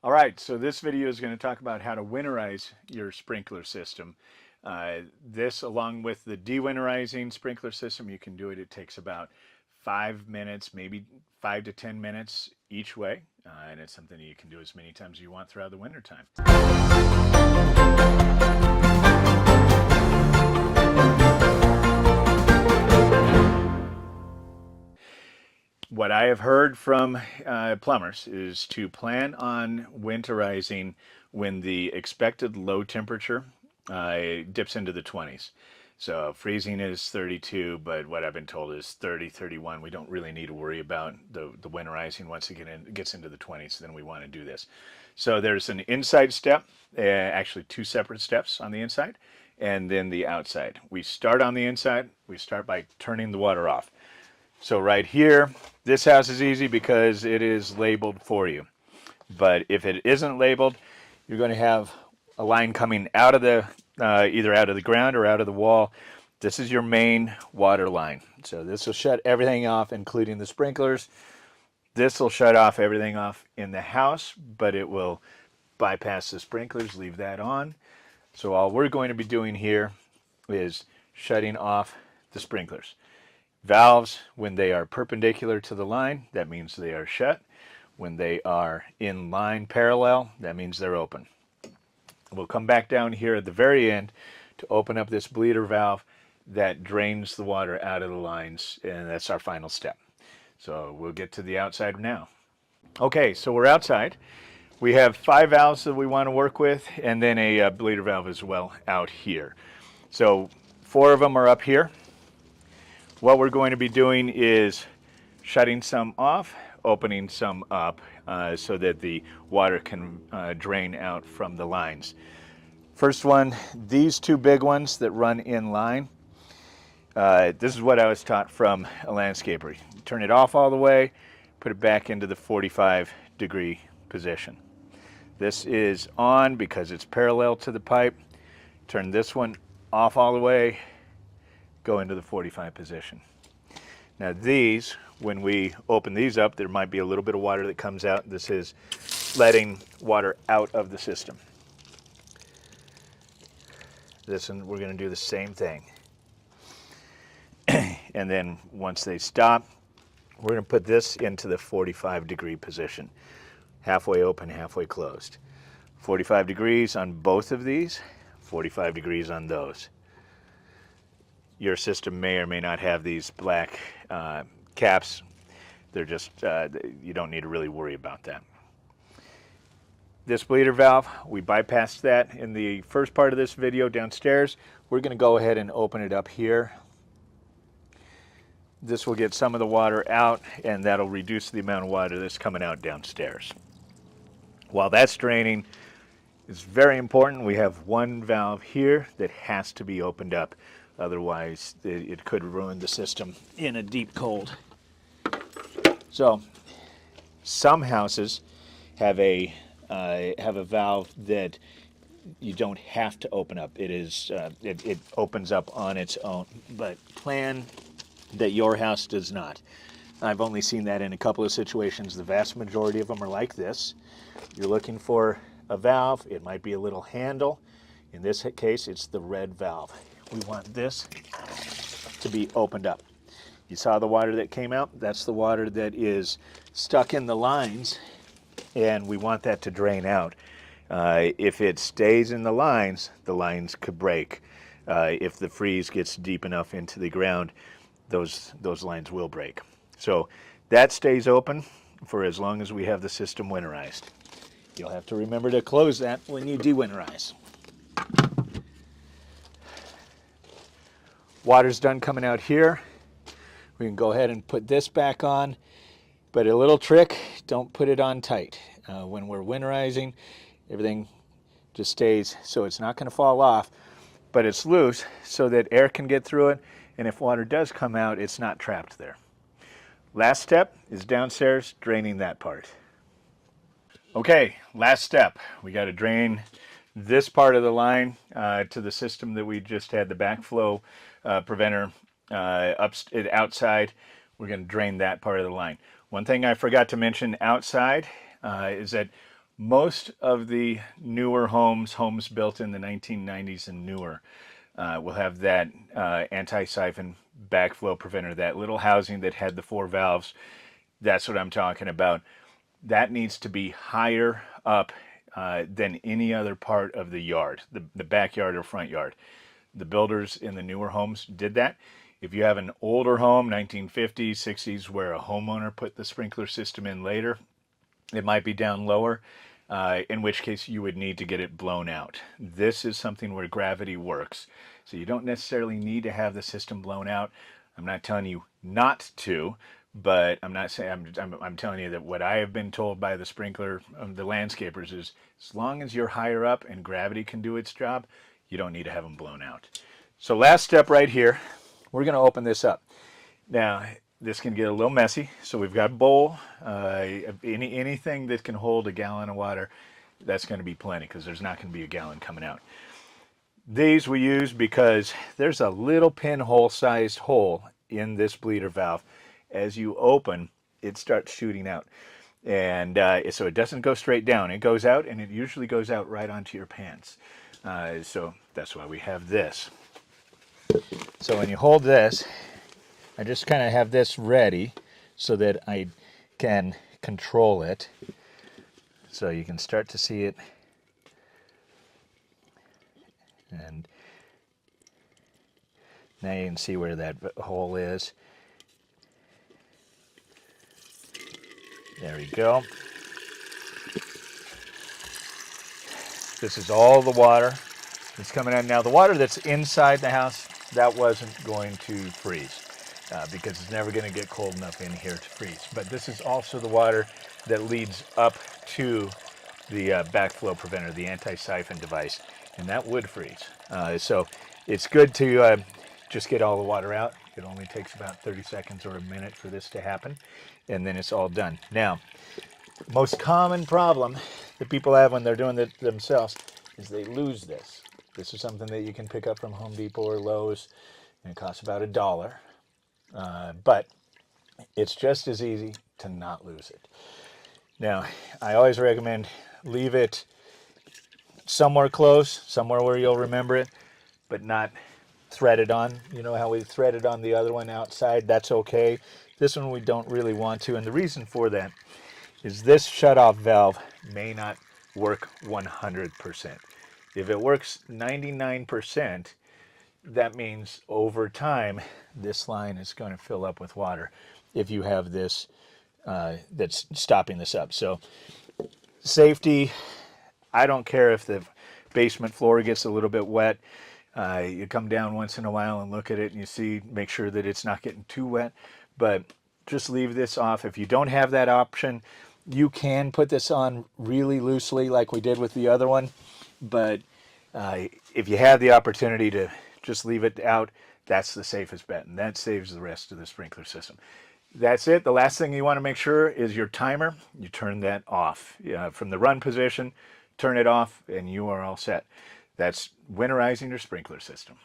All right, so this video is going to talk about how to winterize your sprinkler system. This, along with the de-winterizing sprinkler system, you can do it. It takes about 5 minutes, maybe 5 to 10 minutes each way, and it's something you can do as many times as you want throughout the wintertime. What I have heard from plumbers is to plan on winterizing when the expected low temperature dips into the 20s. So freezing is 32, but what I've been told is 30, 31. We don't really need to worry about the winterizing once it gets into the 20s. Then we want to do this. So there's an inside step, actually two separate steps on the inside, and then the outside. We start on the inside. We start by turning the water off. So right here, this house is easy because it is labeled for you. But if it isn't labeled, you're going to have a line coming out of the, either out of the ground or out of the wall. This is your main water line. So this will shut everything off, including the sprinklers. This will shut off everything off in the house, but it will bypass the sprinklers, leave that on. So all we're going to be doing here is shutting off the sprinklers. Valves, when they are perpendicular to the line, that means they are shut. When they are in line parallel, that means they're open. We'll come back down here at the very end to open up this bleeder valve that drains the water out of the lines, and that's our final step. So we'll get to the outside now. Okay, so we're outside. We have 5 valves that we want to work with, and then a bleeder valve as well out here. So 4 of them are up here. What we're going to be doing is shutting some off, opening some up so that the water can drain out from the lines. First one, these 2 big ones that run in line. This is what I was taught from a landscaper. Turn it off all the way, put it back into the 45-degree position. This is on because it's parallel to the pipe. Turn this one off all the way, go into the 45 position. Now these, when we open these up, there might be a little bit of water that comes out. This is letting water out of the system. This one, we're going to do the same thing. And then once they stop, we're going to put this into the 45-degree position. Halfway open, halfway closed. 45 degrees on both of these, 45 degrees on those. Your system may or may not have these black caps. They're just, you don't need to really worry about that. This bleeder valve, we bypassed that in the first part of this video downstairs. We're going to go ahead and open it up here. This will get some of the water out, and that'll reduce the amount of water that's coming out downstairs. While that's draining, it's very important. We have one valve here that has to be opened up. Otherwise, it could ruin the system in a deep cold. So, some houses have a valve that you don't have to open up. It opens up on its own. But plan that your house does not. I've only seen that in a couple of situations. The vast majority of them are like this. You're looking for a valve. It might be a little handle. In this case, it's the red valve. We want this to be opened up. You saw the water that came out? That's the water that is stuck in the lines, and we want that to drain out. If it stays in the lines could break. If the freeze gets deep enough into the ground, those lines will break. So that stays open for as long as we have the system winterized. You'll have to remember to close that when you de-winterize. Water's done coming out here. We can go ahead and put this back on, but a little trick, don't put it on tight. When we're winterizing, everything just stays, so it's not going to fall off, but it's loose so that air can get through it, and if water does come out, it's not trapped there. Last step is downstairs, draining that part. Okay, last step. We got to drain this part of the line to the system that we just had, the backflow preventer outside. We're going to drain that part of the line. One thing I forgot to mention outside is that Most of the newer homes built in the 1990s and newer, will have that anti-siphon backflow preventer, that little housing that had the 4 valves. That's what I'm talking about. That needs to be higher up than any other part of the yard, the backyard or front yard. The builders in the newer homes did that. If you have an older home, 1950s, 60s, where a homeowner put the sprinkler system in later, it might be down lower, in which case you would need to get it blown out. This is something where gravity works. So you don't necessarily need to have the system blown out. I'm not telling you not to, but I'm not saying, I'm telling you that what I have been told by the sprinkler, the landscapers, is as long as you're higher up and gravity can do its job, you don't need to have them blown out. So last step right here, we're going to open this up. Now, this can get a little messy, so we've got a bowl. Anything that can hold a gallon of water, that's going to be plenty, because there's not going to be a gallon coming out. These we use because there's a little pinhole sized hole in this bleeder valve. As you open, it starts shooting out. And so it doesn't go straight down. It goes out, and it usually goes out right onto your pants. So that's why we have this. So when you hold this, I just kind of have this ready so that I can control it. So you can start to see it. And now you can see where that hole is. There we go. This is all the water that's coming out. Now the water that's inside the house, that wasn't going to freeze because it's never going to get cold enough in here to freeze. But this is also the water that leads up to the backflow preventer, the anti-siphon device, and that would freeze. So it's good to just get all the water out. It only takes about 30 seconds or a minute for this to happen, and then it's all done. Now, most common problem that people have when they're doing it themselves is they lose this. This is something that you can pick up from Home Depot or Lowe's, and it costs about $1. But it's just as easy to not lose it. Now, I always recommend leave it somewhere close, somewhere where you'll remember it, but not threaded on. You know how we threaded on the other one outside? That's okay. This one we don't really want to, and the reason for that is this shutoff valve may not work 100%. If it works 99%, that means over time this line is going to fill up with water if you have this that's stopping this up. So safety, I don't care if the basement floor gets a little bit wet. You come down once in a while and look at it and you see, make sure that it's not getting too wet, but just leave this off. If you don't have that option, you can put this on really loosely like we did with the other one, but if you have the opportunity to just leave it out, that's the safest bet, and that saves the rest of the sprinkler system. That's it. The last thing you want to make sure is your timer. You turn that off. From the run position, turn it off, and you are all set. That's winterizing your sprinkler system.